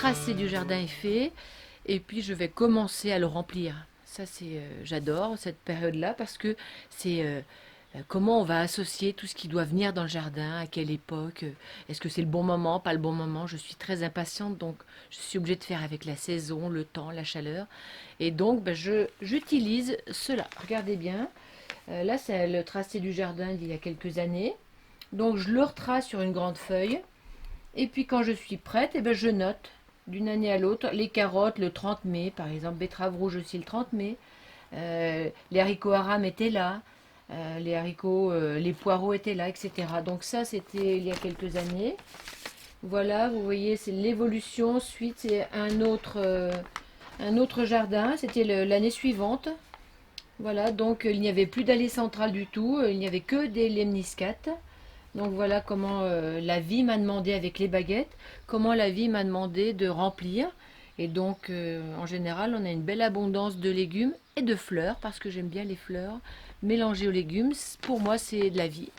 tracé du jardin est fait et puis je vais commencer à le remplir. Ça, c'est, j'adore cette période-là parce que c'est comment on va associer tout ce qui doit venir dans le jardin, à quelle époque, est-ce que c'est le bon moment, pas le bon moment. Je suis très impatiente, donc je suis obligée de faire avec la saison, le temps, la chaleur. Et donc, ben, j'utilise cela. Regardez bien. Là, c'est le tracé du jardin d'il y a quelques années. Donc, je le retrace sur une grande feuille. Et puis, quand je suis prête, eh ben, je note d'une année à l'autre les carottes le 30 mai, par exemple, betterave rouge aussi le 30 mai. Les haricots haram étaient là. Les haricots, les poireaux étaient là, etc. Donc ça, c'était il y a quelques années. Voilà, vous voyez, c'est l'évolution. Ensuite, c'est un autre jardin. C'était l'année suivante. Voilà, donc il n'y avait plus d'allée centrale du tout. Il n'y avait que des lemniscates. Donc voilà comment la vie m'a demandé avec les baguettes, comment la vie m'a demandé de remplir. Et donc en général, on a une belle abondance de légumes et de fleurs, parce que j'aime bien les fleurs mélangées aux légumes. Pour moi, c'est de la vie.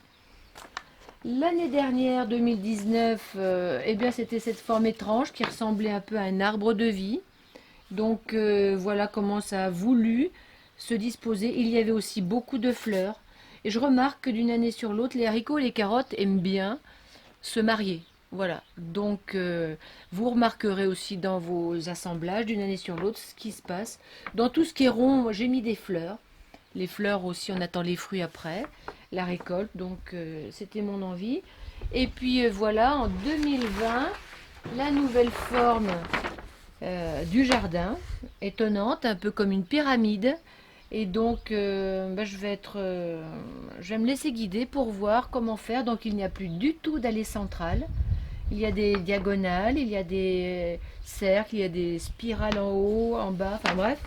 L'année dernière, 2019, eh bien c'était cette forme étrange qui ressemblait un peu à un arbre de vie. Donc voilà comment ça a voulu se disposer. Il y avait aussi beaucoup de fleurs. Et je remarque que d'une année sur l'autre, les haricots et les carottes aiment bien se marier. Voilà. Donc vous remarquerez aussi dans vos assemblages d'une année sur l'autre ce qui se passe. Dans tout ce qui est rond, moi, j'ai mis des fleurs. Les fleurs aussi, on attend les fruits après, la récolte. Donc c'était mon envie. Et puis voilà, en 2020, la nouvelle forme du jardin, étonnante, un peu comme une pyramide. Et donc, bah, je vais me laisser guider pour voir comment faire. Donc, il n'y a plus du tout d'allée centrale. Il y a des diagonales, il y a des cercles, il y a des spirales en haut, en bas. Enfin bref,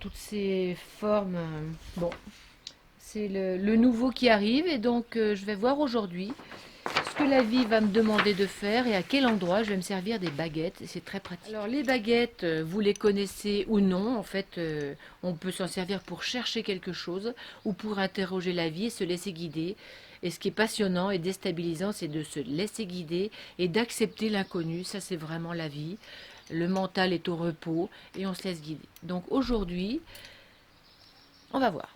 toutes ces formes. Bon, c'est le nouveau qui arrive. Et donc, je vais voir aujourd'hui ce que la vie va me demander de faire et à quel endroit je vais me servir des baguettes. Et c'est très pratique. Alors les baguettes, vous les connaissez ou non. En fait, on peut s'en servir pour chercher quelque chose ou pour interroger la vie et se laisser guider. Et ce qui est passionnant et déstabilisant, c'est de se laisser guider et d'accepter l'inconnu. Ça, c'est vraiment la vie. Le mental est au repos et on se laisse guider. Donc aujourd'hui, on va voir.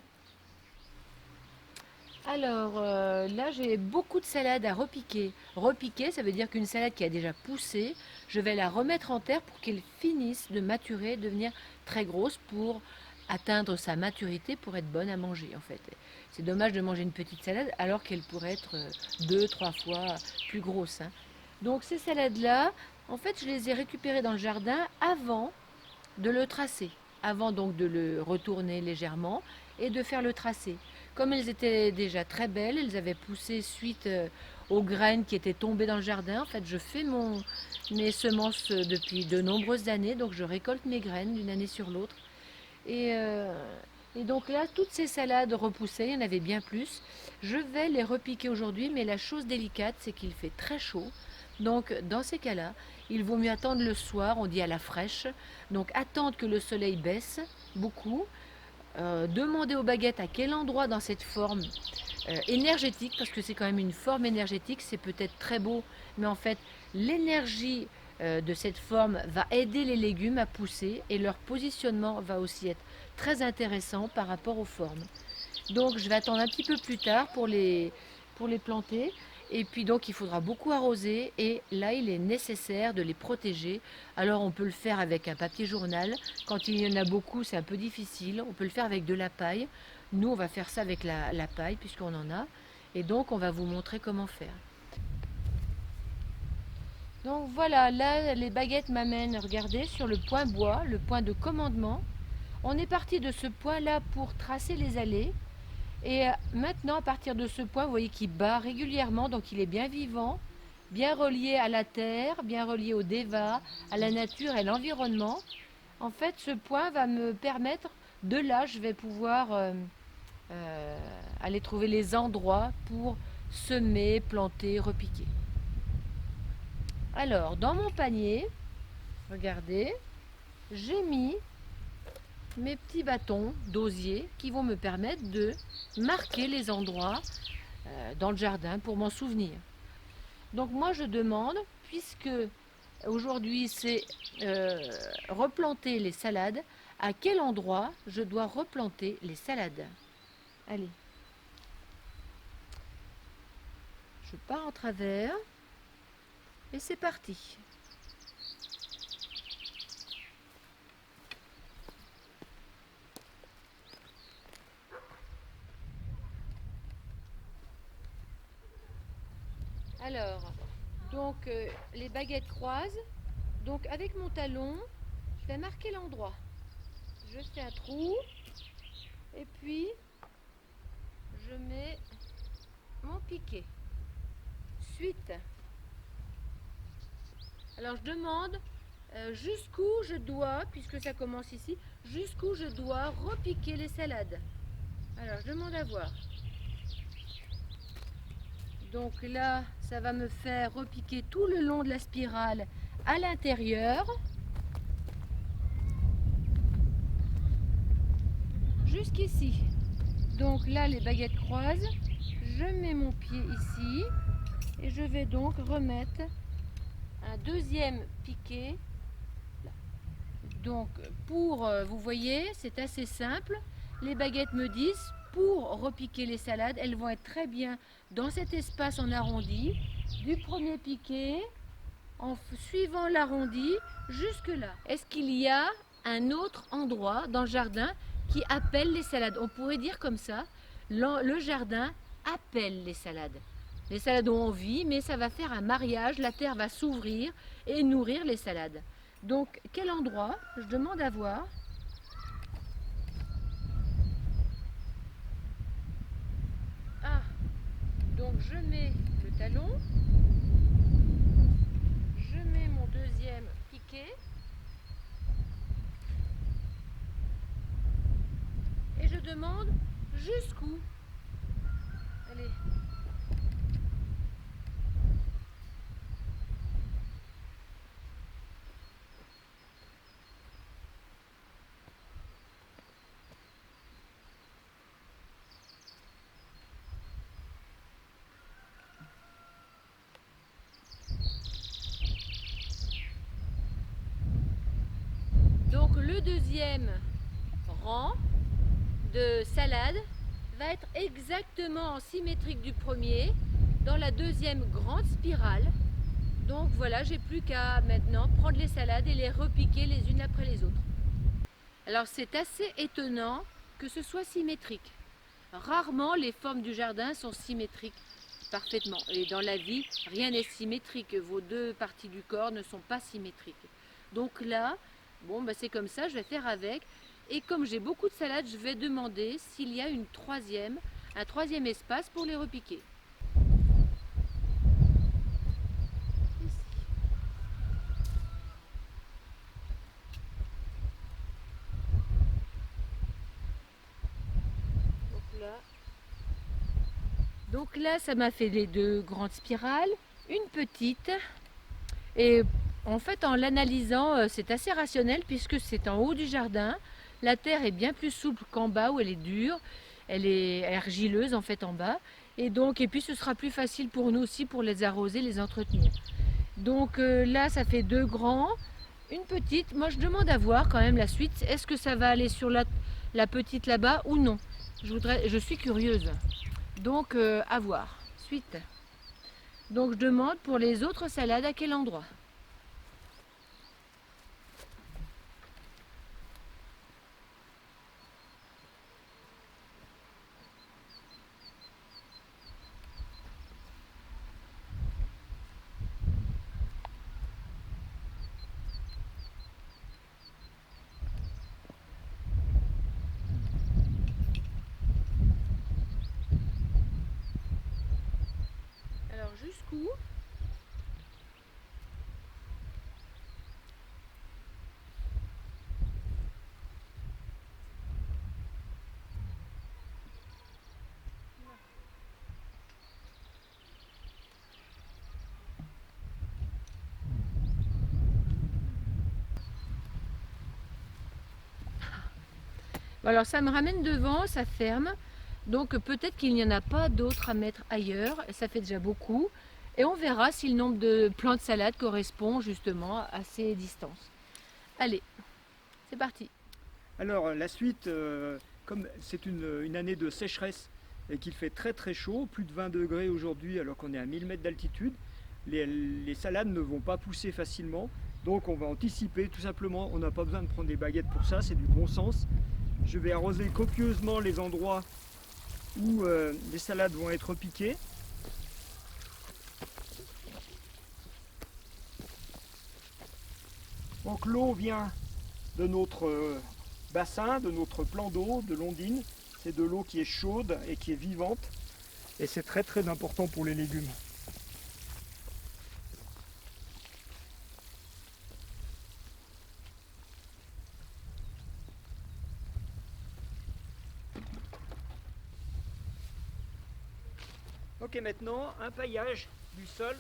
Alors là, j'ai beaucoup de salade à repiquer. Repiquer, ça veut dire qu'une salade qui a déjà poussé, je vais la remettre en terre pour qu'elle finisse de maturer, devenir très grosse pour atteindre sa maturité pour être bonne à manger en fait. C'est dommage de manger une petite salade alors qu'elle pourrait être deux, trois fois plus grosse, hein. Donc ces salades-là, en fait, je les ai récupérées dans le jardin avant de le tracer, avant donc de le retourner légèrement et de faire le tracé. Comme elles étaient déjà très belles, elles avaient poussé suite aux graines qui étaient tombées dans le jardin. En fait, je fais mes semences depuis de nombreuses années, donc je récolte mes graines d'une année sur l'autre. Et, euh, et donc là, toutes ces salades repoussées, il y en avait bien plus. Je vais les repiquer aujourd'hui, mais la chose délicate, c'est qu'il fait très chaud. Donc dans ces cas-là, il vaut mieux attendre le soir, on dit à la fraîche. Donc attendre que le soleil baisse beaucoup. Demander aux baguettes à quel endroit dans cette forme énergétique, parce que c'est quand même une forme énergétique, c'est peut-être très beau, mais en fait l'énergie de cette forme va aider les légumes à pousser et leur positionnement va aussi être très intéressant par rapport aux formes. Donc je vais attendre un petit peu plus tard pour les planter. Et puis donc il faudra beaucoup arroser et là il est nécessaire de les protéger. Alors on peut le faire avec un papier journal. Quand il y en a beaucoup c'est un peu difficile. On peut le faire avec de la paille. Nous on va faire ça avec la paille puisqu'on en a. Et donc on va vous montrer comment faire. Donc voilà, là les baguettes m'amènent, regardez, sur le point bois, le point de commandement. On est parti de ce point là pour tracer les allées. Et maintenant, à partir de ce point, vous voyez qu'il bat régulièrement, donc il est bien vivant, bien relié à la terre, bien relié au déva, à la nature et à l'environnement. En fait, ce point va me permettre, de là, je vais pouvoir aller trouver les endroits pour semer, planter, repiquer. Alors, dans mon panier, regardez, j'ai mis mes petits bâtons d'osier qui vont me permettre de marquer les endroits dans le jardin pour m'en souvenir. Donc moi je demande, puisque Aujourd'hui, c'est replanter les salades. À quel endroit je dois replanter les salades? Allez, je pars en travers et c'est parti. Alors, donc les baguettes croisent. Donc avec mon talon, je vais marquer l'endroit. Je fais un trou et puis je mets mon piquet. Suite. Alors je demande jusqu'où je dois, puisque ça commence ici, jusqu'où je dois repiquer les salades. Alors je demande à voir. Donc là, ça va me faire repiquer tout le long de la spirale à l'intérieur. Jusqu'ici. Donc là, les baguettes croisent. Je mets mon pied ici et je vais donc remettre un deuxième piqué. Donc vous voyez, c'est assez simple. Les baguettes me disent, pour repiquer les salades, elles vont être très bien dans cet espace en arrondi, du premier piqué, en suivant l'arrondi jusque là. Est-ce qu'il y a un autre endroit dans le jardin qui appelle les salades? On pourrait dire comme ça, le jardin appelle les salades. Les salades ont envie, mais ça va faire un mariage, la terre va s'ouvrir et nourrir les salades. Donc, quel endroit? Je demande à voir. Ah, donc je mets le talon, je mets mon deuxième piquet et je demande jusqu'où. Allez. Donc le deuxième rang de salade va être exactement en symétrique du premier dans la deuxième grande spirale. Donc voilà, j'ai plus qu'à maintenant prendre les salades et les repiquer les unes après les autres. Alors c'est assez étonnant que ce soit symétrique. Rarement les formes du jardin sont symétriques parfaitement. Et dans la vie, rien n'est symétrique. Vos deux parties du corps ne sont pas symétriques. Donc là, bon, bah c'est comme ça, je vais faire avec. Et comme j'ai beaucoup de salades, je vais demander s'il y a un troisième espace pour les repiquer. Ici. Donc là, ça m'a fait les deux grandes spirales, une petite. Et en fait, en l'analysant, c'est assez rationnel puisque c'est en haut du jardin. La terre est bien plus souple qu'en bas où elle est dure. Elle est argileuse en fait en bas. Et puis ce sera plus facile pour nous aussi pour les arroser, les entretenir. Donc là, ça fait deux grands, une petite. Moi, je demande à voir quand même la suite. Est-ce que ça va aller sur la petite là-bas ou non? Je suis curieuse. Donc à voir. Suite. Donc je demande pour les autres salades à quel endroit. Alors jusqu'où? Alors ça me ramène devant, ça ferme. Donc peut-être qu'il n'y en a pas d'autres à mettre ailleurs. Ça fait déjà beaucoup. Et on verra si le nombre de plants de salade correspond justement à ces distances. Allez, c'est parti. Alors la suite, comme c'est une année de sécheresse et qu'il fait très très chaud, plus de 20 degrés aujourd'hui alors qu'on est à 1000 mètres d'altitude, les salades ne vont pas pousser facilement. Donc on va anticiper tout simplement, on n'a pas besoin de prendre des baguettes pour ça, c'est du bon sens. Je vais arroser copieusement les endroits où les salades vont être piquées. Donc l'eau vient de notre bassin, de notre plan d'eau de l'Ondine. C'est de l'eau qui est chaude et qui est vivante. Et c'est très très important pour les légumes. Ok, maintenant un paillage du sol.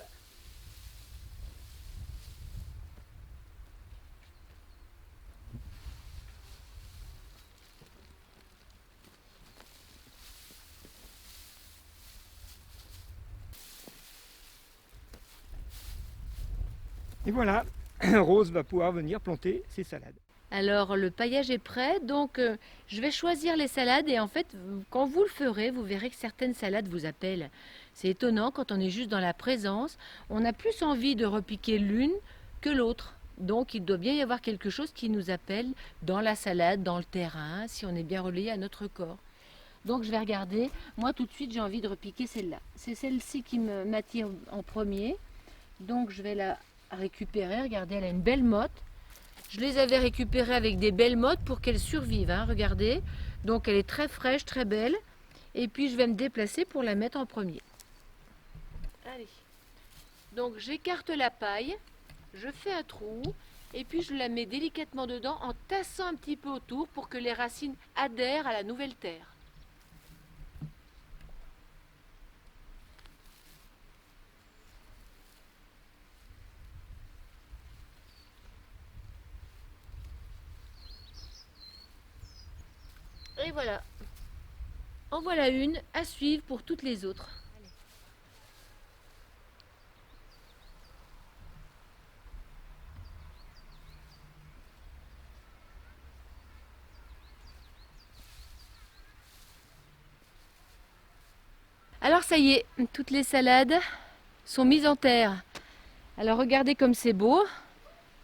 Et voilà, Rose va pouvoir venir planter ses salades. Alors le paillage est prêt, donc je vais choisir les salades et en fait quand vous le ferez, vous verrez que certaines salades vous appellent. C'est étonnant quand on est juste dans la présence, on a plus envie de repiquer l'une que l'autre. Donc il doit bien y avoir quelque chose qui nous appelle dans la salade, dans le terrain, si on est bien relié à notre corps. Donc je vais regarder, moi tout de suite j'ai envie de repiquer celle-là. C'est celle-ci qui m'attire en premier, donc je vais la récupérer, regardez elle a une belle motte. Je les avais récupérées avec des belles mottes pour qu'elles survivent, hein, regardez. Donc elle est très fraîche, très belle. Et puis je vais me déplacer pour la mettre en premier. Allez. Donc j'écarte la paille, je fais un trou et puis je la mets délicatement dedans en tassant un petit peu autour pour que les racines adhèrent à la nouvelle terre. Et voilà. En voilà une à suivre pour toutes les autres. Alors ça y est, toutes les salades sont mises en terre. Alors regardez comme c'est beau.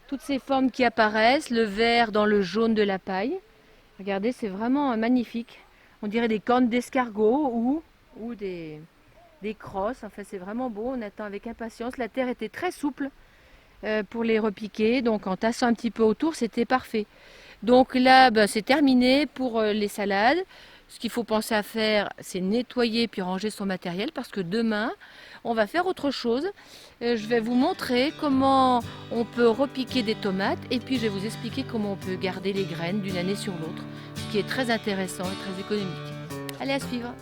Toutes ces formes qui apparaissent, le vert dans le jaune de la paille. Regardez, c'est vraiment magnifique. On dirait des cornes d'escargot ou des crosses. Enfin, c'est vraiment beau. On attend avec impatience. La terre était très souple pour les repiquer. Donc, en tassant un petit peu autour, c'était parfait. Donc là, ben, c'est terminé pour les salades. Ce qu'il faut penser à faire, c'est nettoyer puis ranger son matériel parce que demain, on va faire autre chose. Je vais vous montrer comment on peut repiquer des tomates et puis je vais vous expliquer comment on peut garder les graines d'une année sur l'autre, ce qui est très intéressant et très économique. Allez, à suivre!